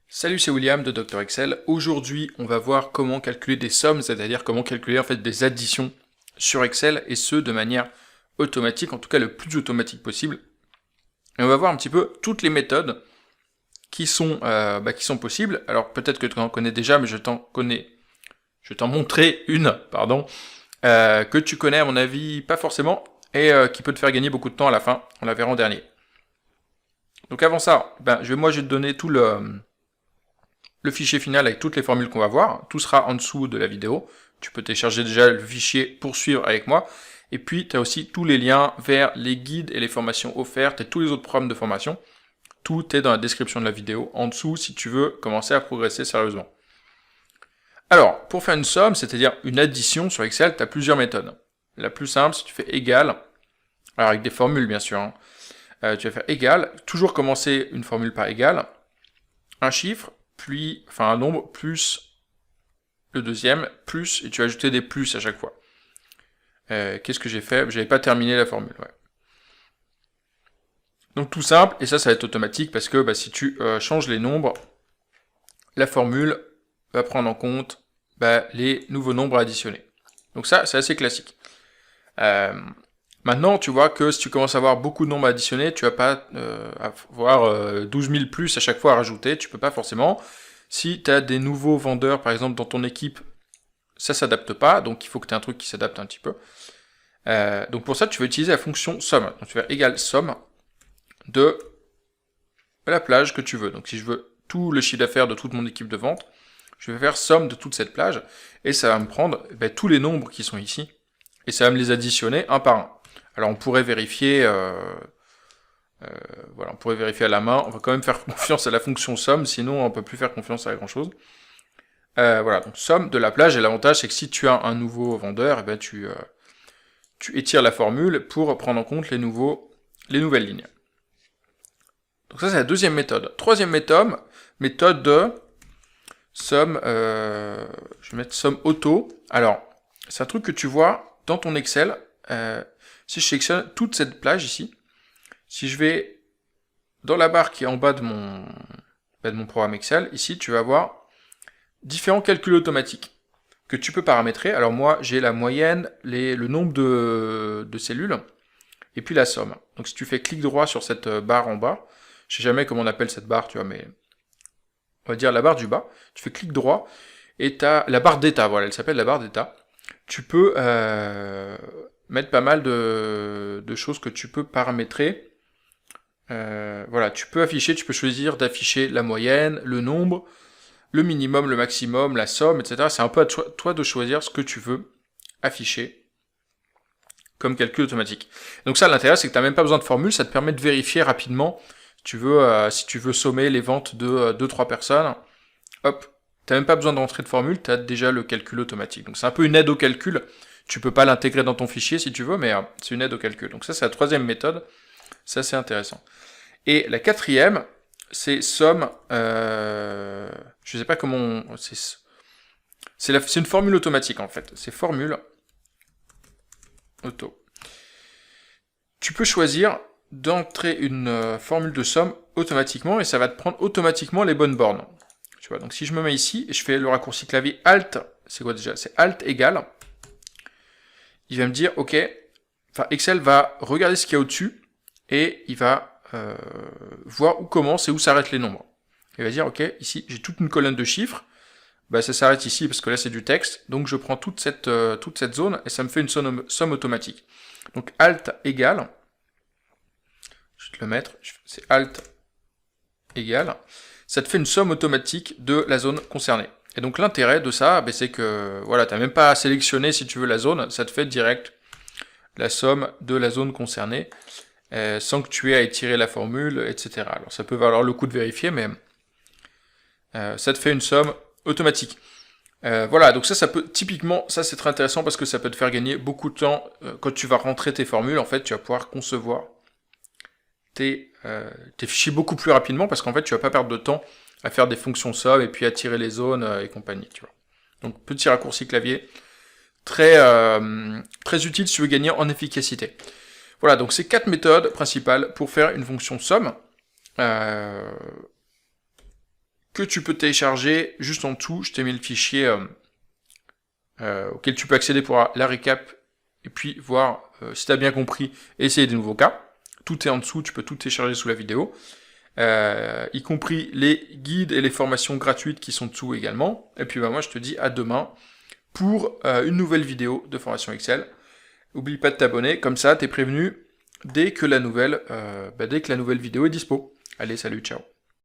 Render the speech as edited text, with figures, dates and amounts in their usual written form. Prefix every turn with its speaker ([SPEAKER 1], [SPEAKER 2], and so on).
[SPEAKER 1] Salut, c'est William de Dr Excel. Aujourd'hui, on va voir comment calculer des sommes, c'est-à-dire comment calculer en fait des additions sur Excel, et ce de manière automatique, en tout cas le plus automatique possible. Et on va voir un petit peu toutes les méthodes qui sont possibles. Alors peut-être que tu en connais déjà, mais je vais t'en montrer une, pardon, que tu connais à mon avis pas forcément, et qui peut te faire gagner beaucoup de temps à la fin. On la verra en dernier. Donc avant ça, je vais te donner tout le fichier final avec toutes les formules qu'on va voir. Tout sera en dessous de la vidéo. Tu peux télécharger déjà le fichier pour suivre avec moi. Et puis, tu as aussi tous les liens vers les guides et les formations offertes et tous les autres programmes de formation. Tout est dans la description de la vidéo en dessous si tu veux commencer à progresser sérieusement. Alors, pour faire une somme, c'est-à-dire une addition sur Excel, tu as plusieurs méthodes. La plus simple, si tu fais égal, alors avec des formules bien sûr, tu vas faire égal, toujours commencer une formule par égal, un chiffre, puis, enfin un nombre, plus le deuxième, plus, et tu vas ajouter des plus à chaque fois. Qu'est-ce que j'ai fait? J'avais pas terminé la formule, ouais. Donc tout simple, et ça va être automatique, parce que si tu changes les nombres, la formule va prendre en compte les nouveaux nombres additionnés. Donc ça, c'est assez classique. Maintenant, tu vois que si tu commences à avoir beaucoup de nombres additionnés, tu vas pas avoir 12 000 plus à chaque fois à rajouter, tu peux pas forcément. Si tu as des nouveaux vendeurs, par exemple, dans ton équipe, ça s'adapte pas, donc il faut que tu aies un truc qui s'adapte un petit peu. Donc pour ça, tu vas utiliser la fonction somme. Donc tu vas égal somme de la plage que tu veux. Donc si je veux tout le chiffre d'affaires de toute mon équipe de vente, je vais faire somme de toute cette plage, et ça va me prendre tous les nombres qui sont ici, et ça va me les additionner un par un. Alors on pourrait vérifier, on pourrait vérifier à la main, on va quand même faire confiance à la fonction somme, sinon on peut plus faire confiance à grand chose. Voilà, donc somme de la plage, et l'avantage c'est que si tu as un nouveau vendeur, tu étires la formule pour prendre en compte les nouvelles lignes. Donc ça c'est la deuxième méthode. Troisième méthode de somme, je vais mettre somme auto. Alors, c'est un truc que tu vois dans ton Excel. Si je sélectionne toute cette plage ici, si je vais dans la barre qui est en bas de mon programme Excel, ici tu vas voir différents calculs automatiques que tu peux paramétrer. Alors moi j'ai la moyenne, le nombre de cellules, et puis la somme. Donc si tu fais clic droit sur cette barre en bas, je sais jamais comment on appelle cette barre, tu vois, mais on va dire la barre du bas, tu fais clic droit, et tu as la barre d'état, voilà, elle s'appelle la barre d'état. Tu peux mettre pas mal de choses que tu peux paramétrer. Voilà, tu peux choisir d'afficher la moyenne, le nombre, le minimum, le maximum, la somme, etc. C'est un peu à toi de choisir ce que tu veux afficher comme calcul automatique. Donc ça, l'intérêt, c'est que tu n'as même pas besoin de formule, ça te permet de vérifier rapidement. Si tu veux sommer les ventes de 2-3 personnes, hop, tu n'as même pas besoin d'entrer de formule, tu as déjà le calcul automatique. Donc c'est un peu une aide au calcul. Tu peux pas l'intégrer dans ton fichier si tu veux, mais c'est une aide au calcul. Donc ça, c'est la troisième méthode. Ça, c'est intéressant. Et la quatrième, c'est somme. Je sais pas comment. C'est une formule automatique en fait. C'est formule auto. Tu peux choisir d'entrer une formule de somme automatiquement, et ça va te prendre automatiquement les bonnes bornes. Tu vois, donc si je me mets ici et je fais le raccourci clavier Alt, c'est quoi déjà? C'est Alt égal. Il va me dire, ok, enfin Excel va regarder ce qu'il y a au-dessus, et il va voir où commence et où s'arrêtent les nombres. Il va dire, ok, ici j'ai toute une colonne de chiffres, ça s'arrête ici parce que là c'est du texte, donc je prends toute cette zone et ça me fait une somme automatique. Donc Alt égal, je vais te le mettre, c'est Alt égal, ça te fait une somme automatique de la zone concernée. Et donc l'intérêt de ça, c'est que voilà, tu n'as même pas à sélectionner si tu veux la zone, ça te fait direct la somme de la zone concernée, sans que tu aies à étirer la formule, etc. Alors ça peut valoir le coup de vérifier, mais ça te fait une somme automatique. Voilà, donc ça peut, typiquement, ça c'est très intéressant parce que ça peut te faire gagner beaucoup de temps. Quand tu vas rentrer tes formules, en fait, tu vas pouvoir concevoir tes fichiers beaucoup plus rapidement, parce qu'en fait, tu vas pas perdre de temps à faire des fonctions somme et puis à tirer les zones et compagnie, tu vois. Donc, petit raccourci clavier, très utile si tu veux gagner en efficacité. Voilà, donc c'est 4 méthodes principales pour faire une fonction somme. que tu peux télécharger juste en dessous. Je t'ai mis le fichier auquel tu peux accéder pour la récap et puis voir si tu as bien compris et essayer des nouveaux cas. Tout est en dessous, tu peux tout télécharger sous la vidéo. Y compris les guides et les formations gratuites qui sont dessous également. Et puis moi je te dis à demain pour une nouvelle vidéo de formation Excel. N'oublie pas de t'abonner, comme ça t'es prévenu dès que la nouvelle vidéo est dispo. Allez, salut, ciao.